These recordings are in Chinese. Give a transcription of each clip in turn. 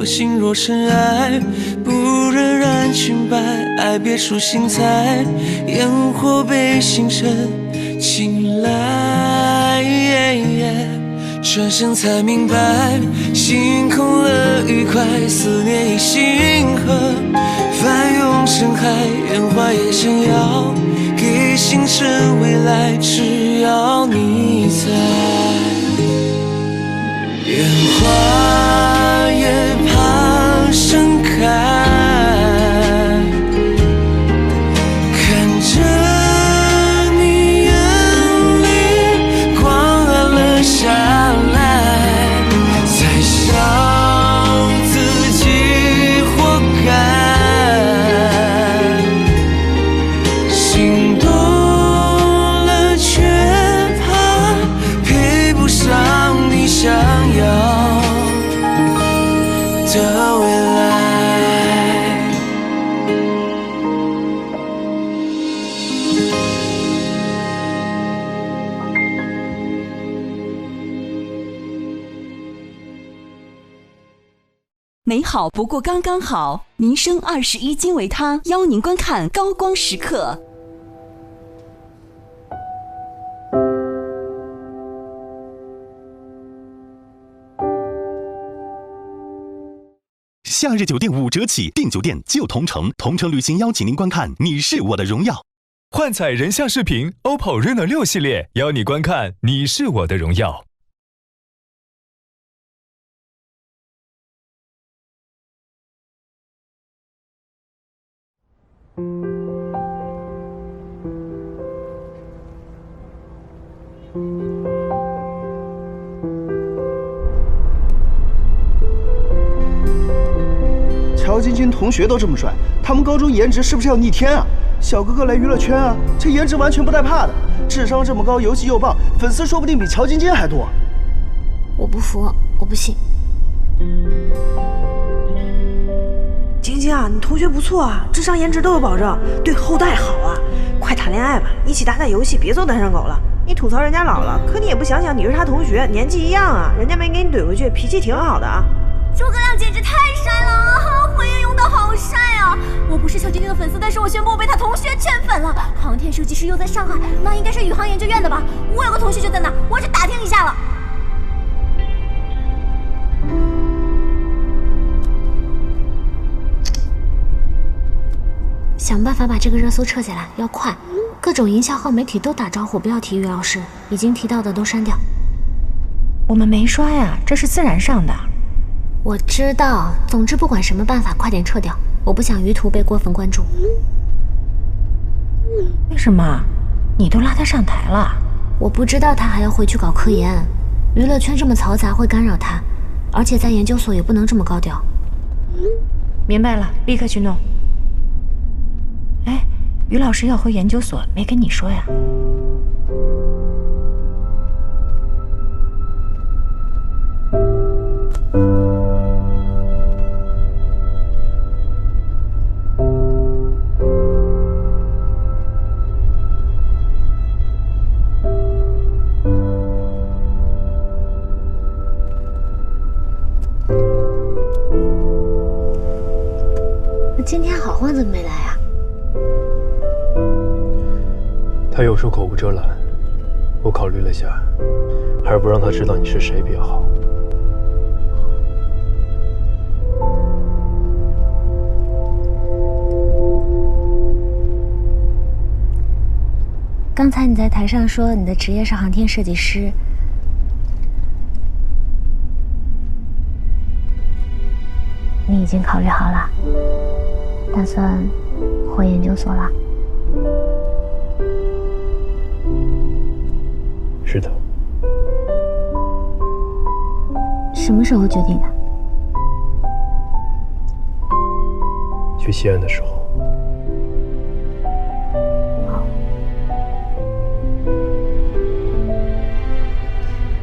我心若深爱，不忍染裙摆，爱别出心裁，烟火被星辰青睐。转身才明白，心空了愉快，思念已星河，翻涌深海，圆滑也想要给星辰未来，只要你在。烟花也怕盛开，看着你眼里光暗了下来，才笑自己活该。心动了却怕配不上你想要的未来。美好不过刚刚好，民生21金维他邀您观看高光时刻。夏日酒店5折起，订酒店就同城。同城旅行邀请您观看《你是我的荣耀》。幻彩人像视频 OPPO Reno 6系列邀你观看《你是我的荣耀》。乔晶晶同学都这么帅，他们高中颜值是不是要逆天啊？小哥哥来娱乐圈啊，这颜值完全不带怕的，智商这么高，游戏又棒，粉丝说不定比乔晶晶还多。我不服，我不信。晶晶啊，你同学不错啊，智商颜值都有保证，对后代好啊！快谈恋爱吧，一起打打游戏，别做单身狗了。你吐槽人家老了，可你也不想想你是他同学，年纪一样啊，人家没给你怼回去，脾气挺好的啊。诸葛亮简直太帅了啊！回应用的好帅啊！我不是小晶晶的粉丝，但是我宣布我被他同学圈粉了。航天设计师又在上海，那应该是宇航研究院的吧？我有个同学就在那，我去打听一下了。想办法把这个热搜撤下来，要快！各种营销号媒体都打招呼，不要提于老师，已经提到的都删掉。我们没刷呀，这是自然上的。我知道，总之不管什么办法，快点撤掉，我不想于途被过分关注。为什么？你都拉他上台了？我不知道他还要回去搞科研，娱乐圈这么嘈杂会干扰他，而且在研究所也不能这么高调。明白了，立刻去弄。哎，于老师要回研究所，没跟你说呀？今天好欢怎么没来啊？他有时口无遮拦，我考虑了下，还是不让他知道你是谁比较好。刚才你在台上说你的职业是航天设计师，你已经考虑好了，打算回研究所了？是的。什么时候决定的？去西安的时候。好。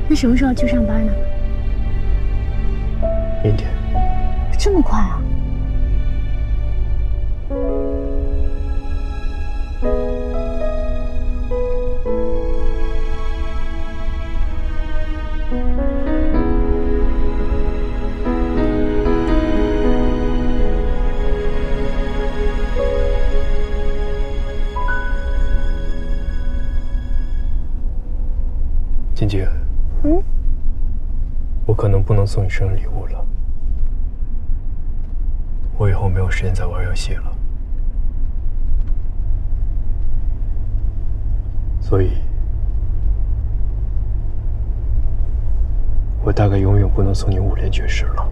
那什么时候去上班呢？明天。这么快啊？可能不能送你生日礼物了。我以后没有时间再玩游戏了，所以，我大概永远不能送你5连绝世了。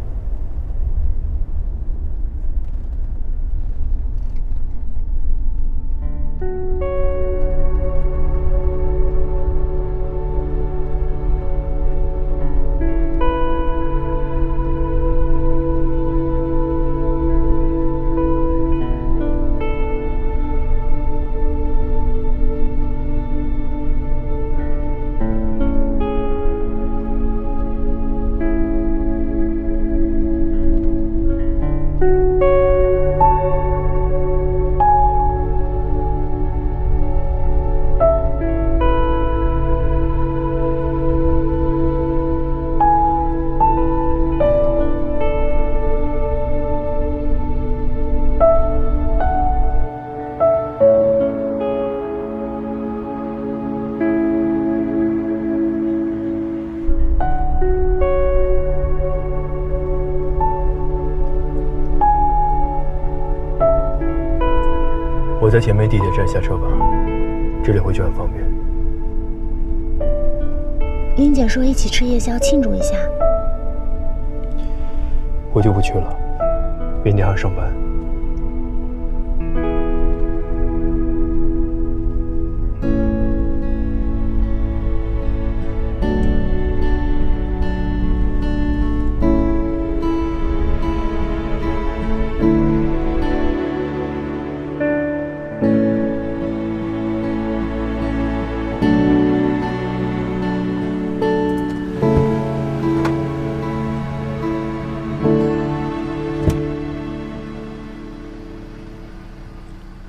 我在前面地铁站下车吧，这里回去很方便。英姐说一起吃夜宵庆祝一下。我就不去了，明天还要上班。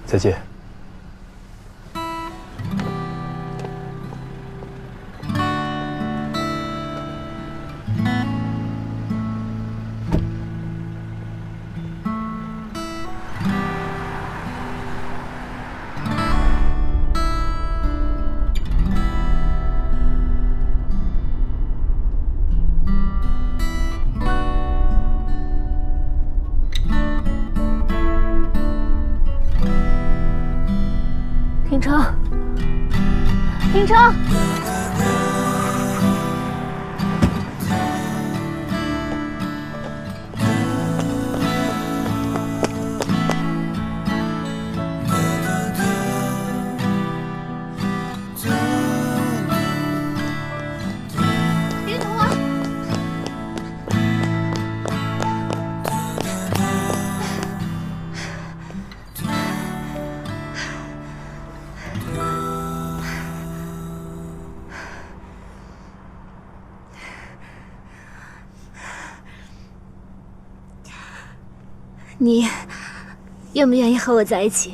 再见。停车！停车！别堵我！你愿不愿意和我在一起？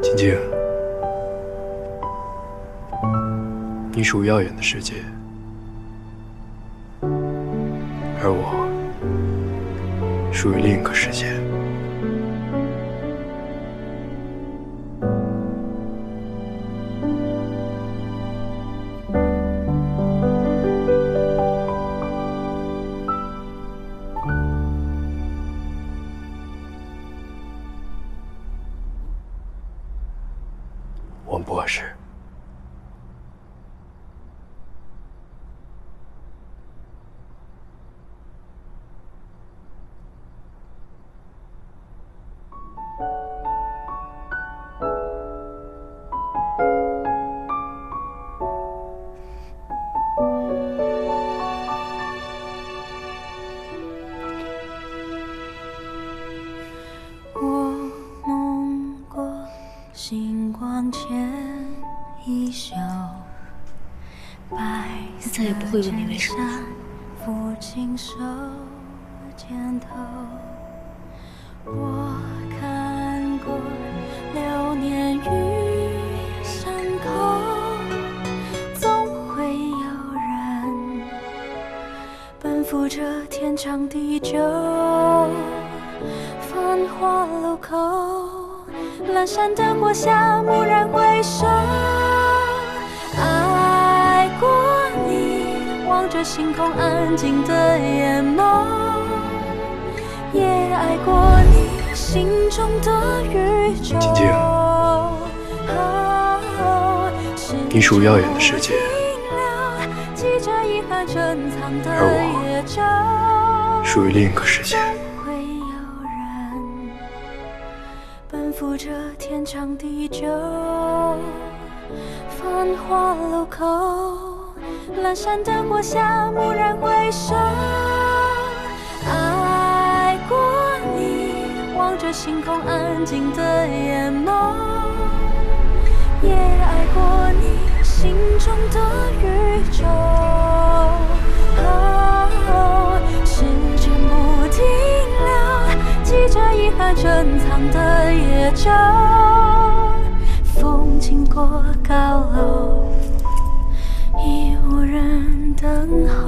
晶晶，你属于耀眼的世界，而我属于另一个世界。我们不合适。我梦过星光前一宿，白色再也不会问你为什么了。父亲手肩头，我看过流年与山口，总会有人奔赴这天长地久。繁华路口，阑珊灯火下，蓦然回首，爱过你，望着星空安静的眼眸，也爱过你心中的宇宙。晶晶，你属于耀眼的世界，而我属于另一个世界。奔赴这天长地久，繁华路口，阑珊灯火下，蓦然回首，爱过你，望着星空安静的眼眸，也爱过你心中的宇宙。时间不停留，记着遗憾珍藏的夜舟，风经过高楼，已无人等候。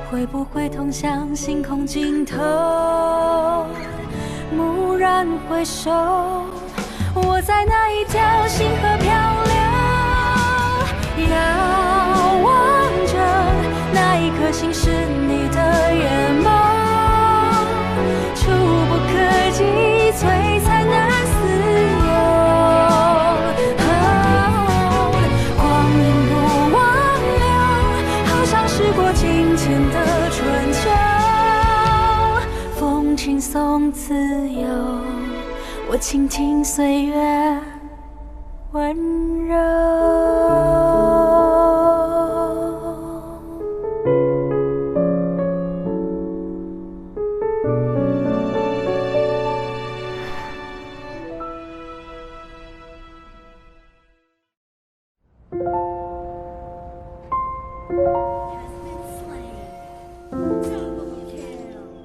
会不会通向星空尽头？蓦然回首，我在那一条星河漂流，遥望着那一颗星是你的眼眸，触不可及，璀璨难自由。光阴不忘留，好像时过境迁的春秋，风轻松自由，我倾听岁月温柔。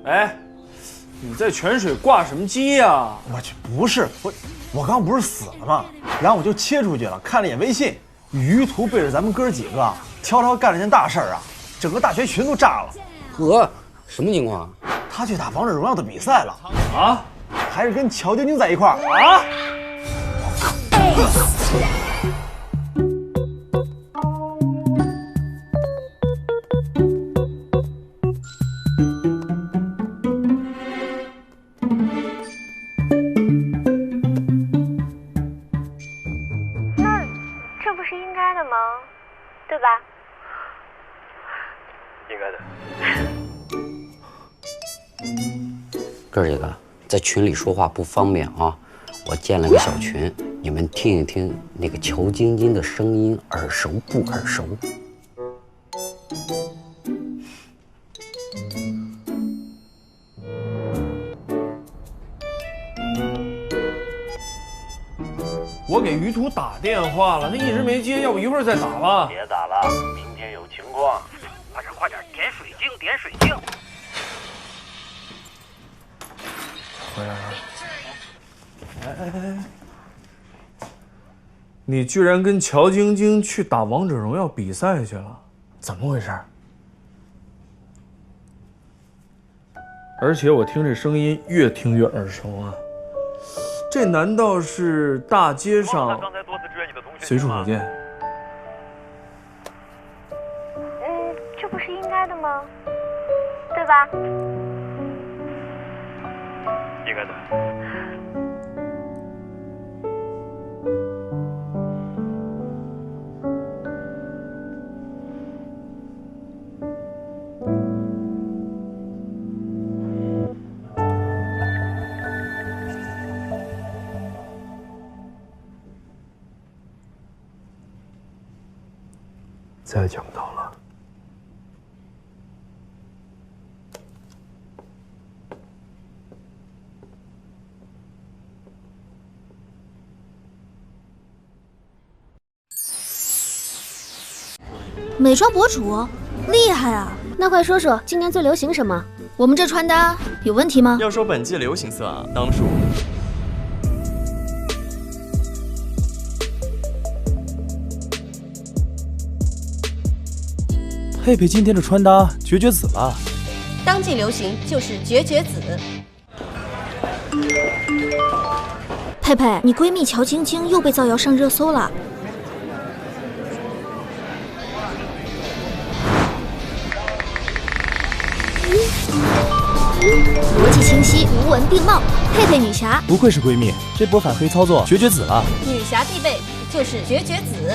哎，你在泉水挂什么机呀？我去，不是我刚不是死了吗？然后我就切出去了，看了一眼微信，于途背着咱们哥几个，悄悄干了件大事啊，整个大学群都炸了。呵，什么情况？他去打王者荣耀的比赛了啊，还是跟乔晶晶在一块儿啊！对吧？应该的。哥儿几个在群里说话不方便啊，我建了个小群，你们听一听那个乔晶晶的声音，耳熟不耳熟？我给于途打电话了，他一直没接，要不一会儿再打吧？别打了，明天有情况。快点，点水晶，点水晶。回来了。哎，你居然跟乔晶晶去打王者荣耀比赛去了，怎么回事？而且我听这声音越听越耳熟啊。这难道是大街上随处可见？吧？应该的。再讲到了。美妆博主，厉害啊！那快说说今年最流行什么？我们这穿搭有问题吗？要说本季流行色啊，当属佩佩今天的穿搭绝绝子了。当季流行就是绝绝子。佩佩，你闺蜜乔晶晶又被造谣上热搜了。逻辑清晰，图文并茂，佩佩女侠不愧是闺蜜，这波反黑操作绝绝子了。女侠必备就是绝绝子。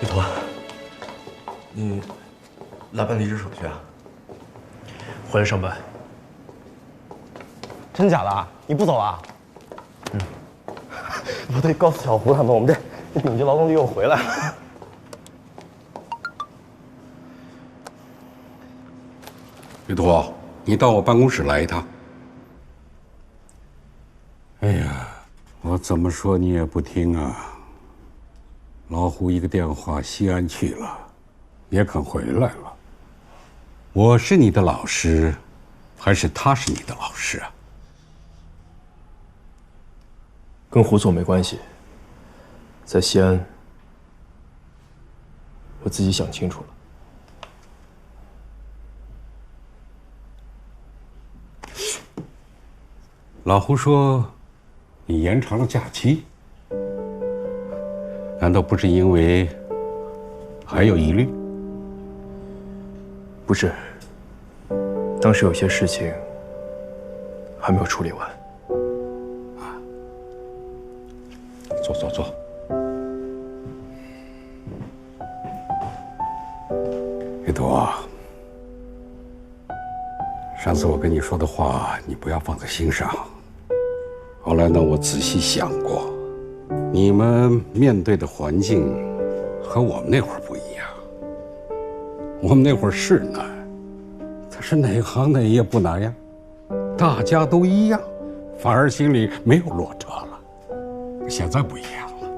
玉坨，你来办离职手续啊？回来上班。真假的？你不走啊？不对，告诉小胡他们，我们这顶级劳动力又回来了。玉坨，你到我办公室来一趟。哎呀，我怎么说你也不听啊！老胡一个电话，西安去了，也肯回来了。我是你的老师，还是他是你的老师啊？跟胡总没关系。在西安，我自己想清楚了。老胡说，你延长了假期。难道不是因为还有疑虑？不是，当时有些事情还没有处理完。坐坐坐。玉坨，上次我跟你说的话，你不要放在心上。后来呢，我仔细想过。你们面对的环境和我们那会儿不一样。我们那会儿是难，可是哪行哪业不难呀？大家都一样，反而心里没有落差了。现在不一样了，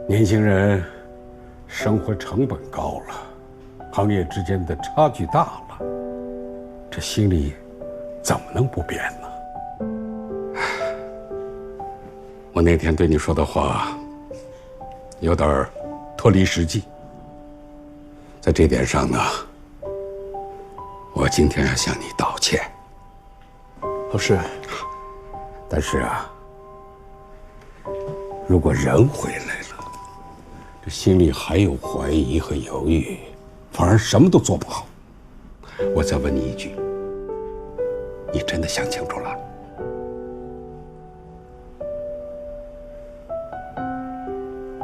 年轻人生活成本高了，行业之间的差距大了，这心里怎么能不变呢？我那天对你说的话，有点脱离实际。在这点上呢，我今天要向你道歉。老师，但是啊，如果人回来了，这心里还有怀疑和犹豫，反而什么都做不好。我再问你一句，你真的想清楚了？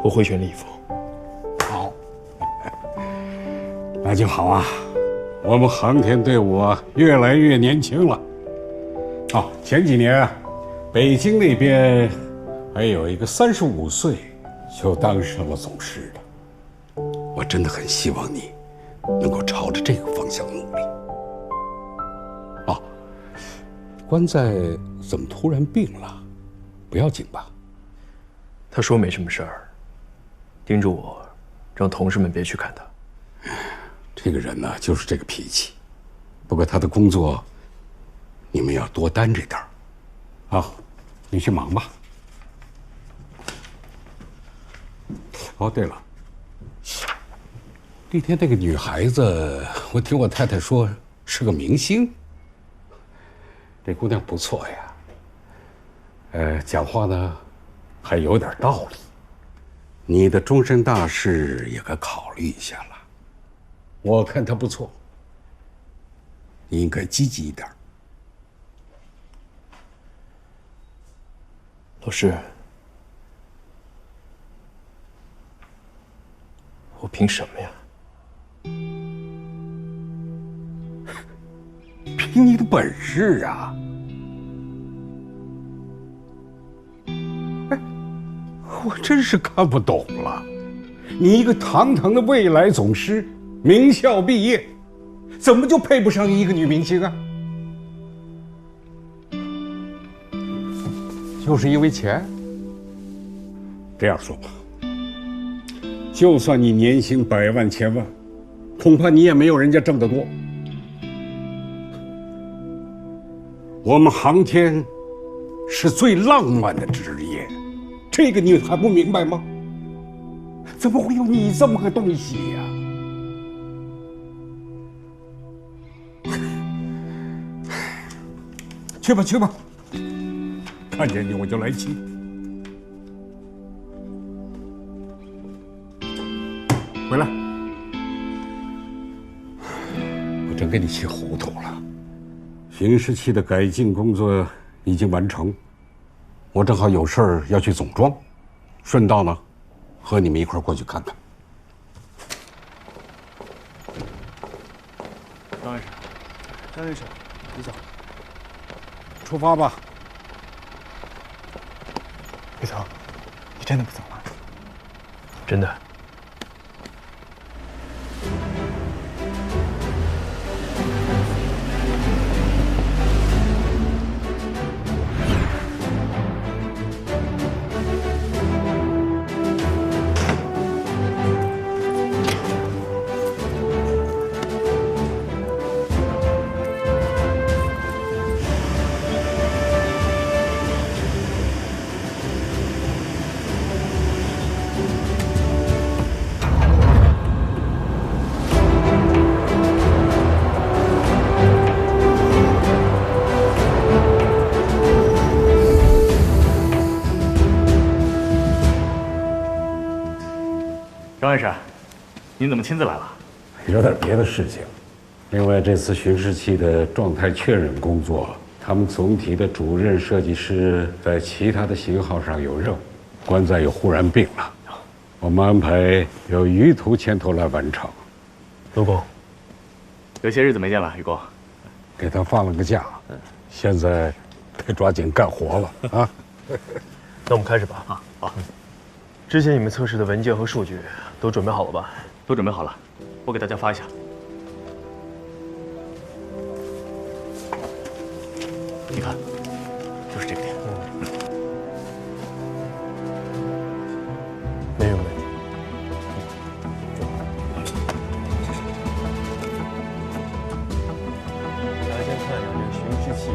我会全力以赴。好，那就好啊。我们航天队伍越来越年轻了。哦，前几年啊，北京那边还有一个35岁就当上了总师的。我真的很希望你能够朝着这个方向努力。关在怎么突然病了？不要紧吧？他说没什么事儿，叮嘱我，让同事们别去看他。这个人呢，就是这个脾气。不过他的工作，你们要多担着点儿。好，你去忙吧。哦，对了，那天那个女孩子，我听我太太说是个明星。这姑娘不错呀，讲话呢还有点道理。你的终身大事也该考虑一下了。我看她不错，你应该积极一点。老师，我凭什么呀？凭你的本事啊！哎，我真是看不懂了，你一个堂堂的未来总师，名校毕业，怎么就配不上一个女明星啊？就是因为钱？这样说吧，就算你年薪100万千万，恐怕你也没有人家挣得多。我们航天是最浪漫的职业，这个你还不明白吗？怎么会有你这么个东西呀？去吧去吧，看见你我就来气。回来，我真给你气糊涂了。刑事器的改进工作已经完成，我正好有事儿要去总装，顺道呢，和你们一块儿过去看看。张院士，张院士，你走。出发吧。别走，你真的不走吗？真的。张院士，您怎么亲自来了？有点别的事情。另外，这次巡视器的状态确认工作，他们总体的主任设计师在其他的型号上有任务，关在又忽然病了，我们安排由于图牵头来完成。陆工，有些日子没见了，于工，给他放了个假，现在得抓紧干活了啊！那我们开始吧。啊，好。之前你们测试的文件和数据都准备好了吧？都准备好了，我给大家发一下。你看，就是这个点。没有问题。来，先看一下这个巡视器。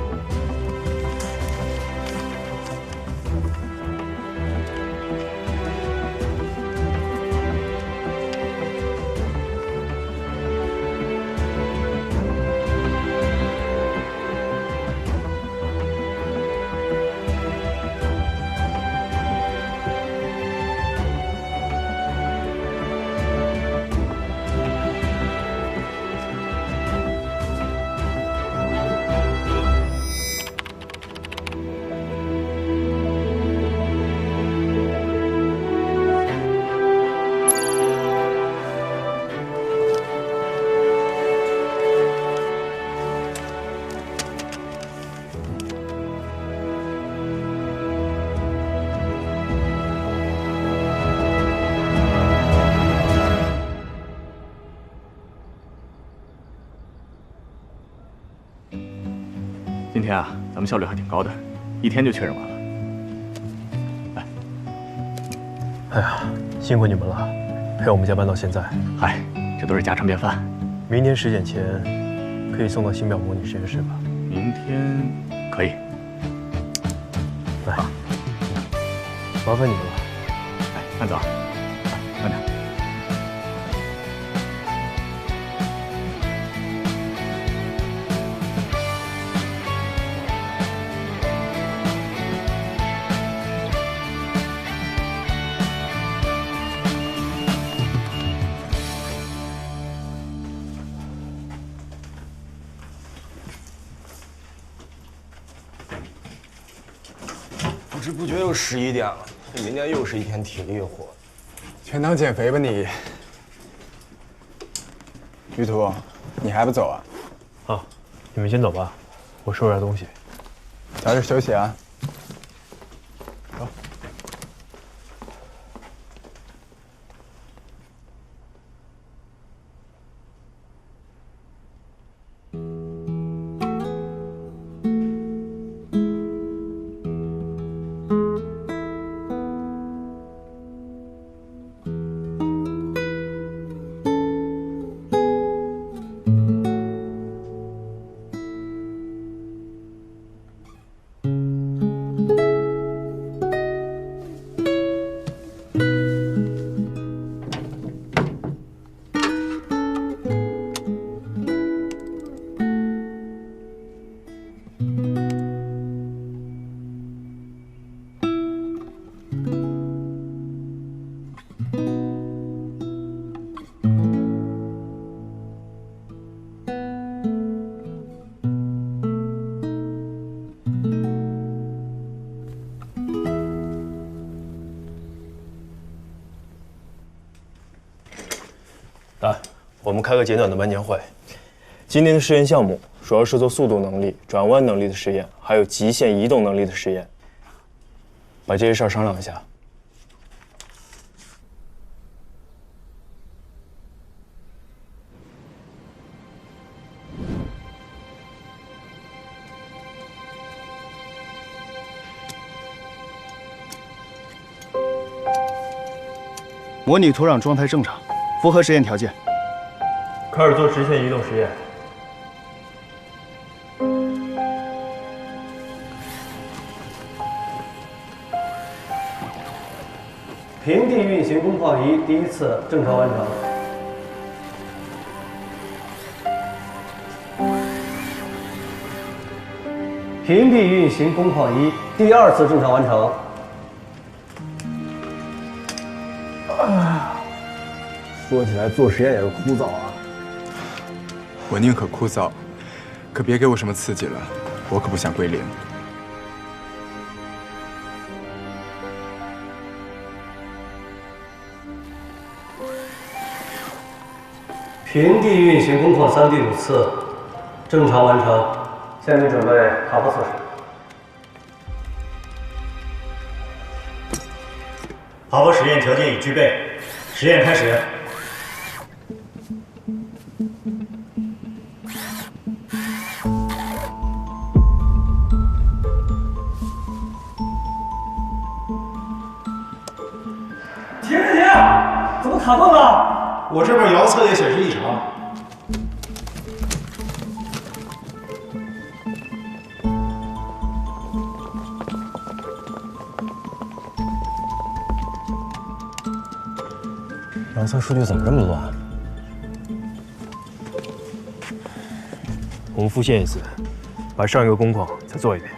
咱们效率还挺高的，1天就确认完了。来，哎呀，辛苦你们了，陪我们加班到现在。嗨，这都是家常便饭。明天10点前可以送到星表模拟实验室吧？明天可以。来，麻烦你们了。哎，慢走，慢点。不知不觉又11点了，这明天又是一天体力活。全当减肥吧你。于途，你还不走啊？啊，你们先走吧，我收拾下东西。早点休息啊。走。来，我们开个简短的班前会。今天的实验项目主要是做速度能力、转弯能力的实验，还有极限移动能力的实验。把这些事儿商量一下。模拟土壤状态正常，符合实验条件。开始做直线移动实验。平地运行工况仪第1次正常完成。平地运行工况仪第2次正常完成。说起来，做实验也是枯燥啊。我宁可枯燥，可别给我什么刺激了，我可不想归零。平地运行工况3第5次正常完成，下面准备爬坡测试。爬坡实验条件已具备，实验开始。停！怎么卡顿了？我这边遥测也显示异常。遥测数据怎么这么乱？我们复现一次，把上一个工况再做一遍。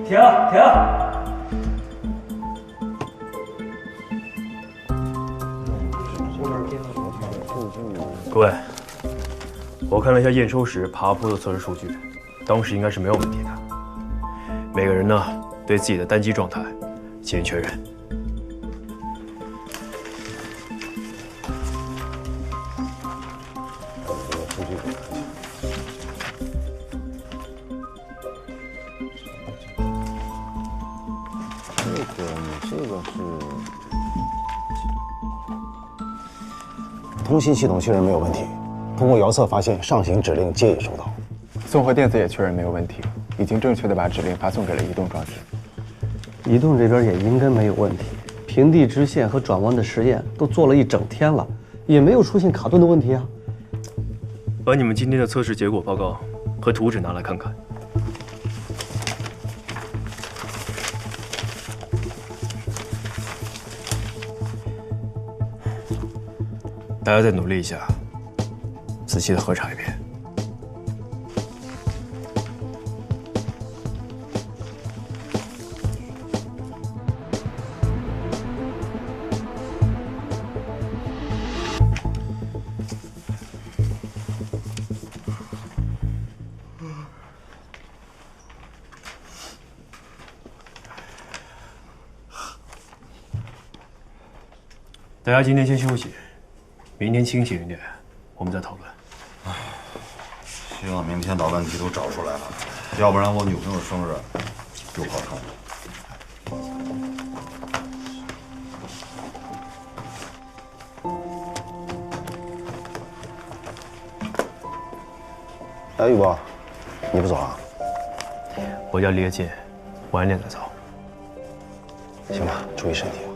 停！各位，我看了一下验收时爬坡的测试数据，当时应该是没有问题的。每个人呢，对自己的单机状态进行确认。这个是通信系统确认没有问题，通过遥测发现上行指令皆已收到。综合电子也确认没有问题，已经正确的把指令发送给了移动装置。移动这边也应该没有问题，平地直线和转弯的实验都做了一整天了，也没有出现卡顿的问题啊。把你们今天的测试结果报告和图纸拿来看看。大家再努力一下，仔细的核查一遍。大家今天先休息，明天清醒一点，我们再讨论。希望明天把问题都找出来了，要不然我女朋友生日就跑成了。哎，宇博，你不走啊？我家离得近，晚点再走。行吧，注意身体啊。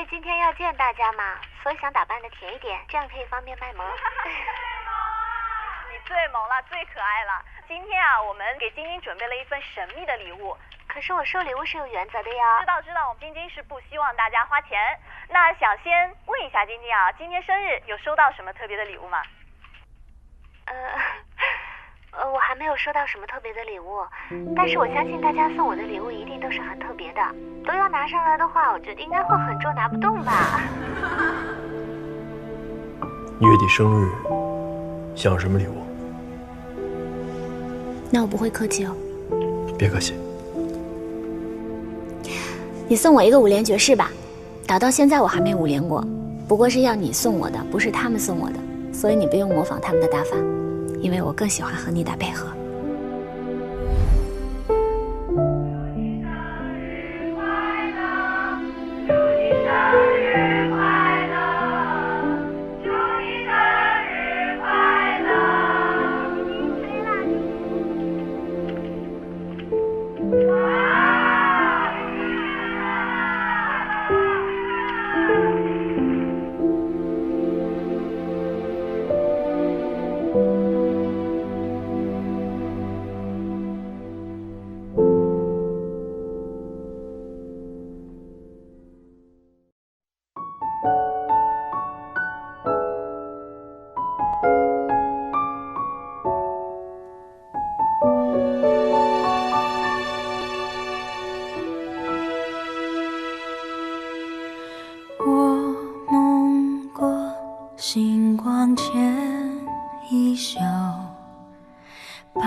今天要见大家嘛，所以想打扮的甜一点，这样可以方便卖萌。你最萌了，最可爱了。今天啊，我们给晶晶准备了一份神秘的礼物。可是我收礼物是有原则的呀。知道，我们晶晶是不希望大家花钱。那想先问一下晶晶啊，今天生日有收到什么特别的礼物吗？我还没有收到什么特别的礼物，但是我相信大家送我的礼物一定都是很特别的，都要拿上来的话，我觉得应该会很重，拿不动吧。月底生日，想要什么礼物？那我不会客气哦。别客气。你送我一个5连爵士吧，打到现在我还没5连过，不过是要你送我的，不是他们送我的，所以你不用模仿他们的打法。因为我更喜欢和你打配合。星光牵衣袖，白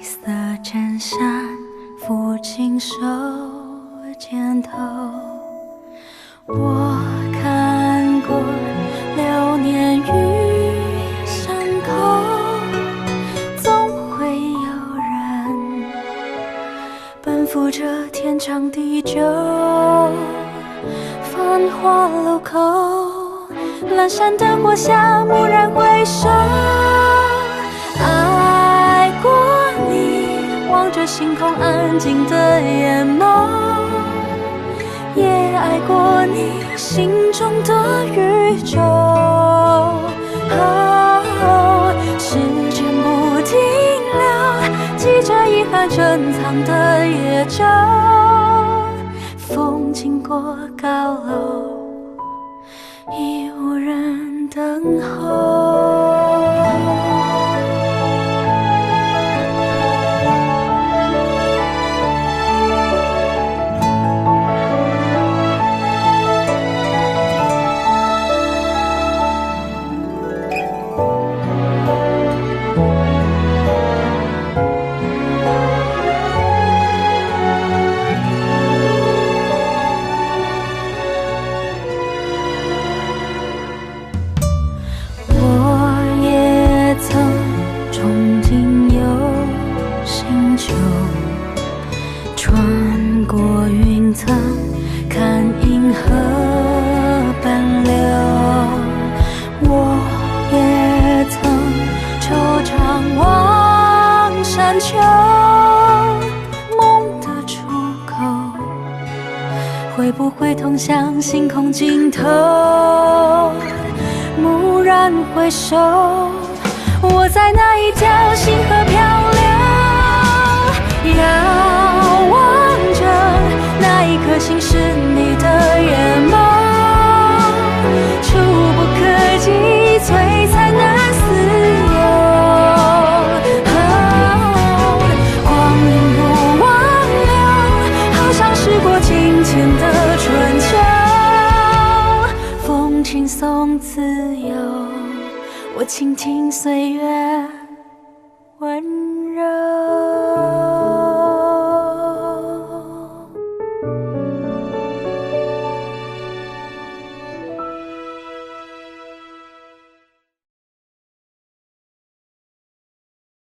色衬衫抚琴手肩头。我看过流年与伤口，总会有人奔赴这天长地久。繁华路口，阑珊灯火下蓦然回首，爱过你，望着星空安静的眼眸，也爱过你心中的宇宙。时间不停留，记着遗憾珍藏的野舟，风经过高楼，等候。会不会通向星空尽头？蓦然回首，我在那一条星河漂流，遥望着那一颗星是你的眼眸，触不可及，璀璨难似有。光阴不挽留，好像时过境迁的春秋，风轻松自由，我倾听岁月。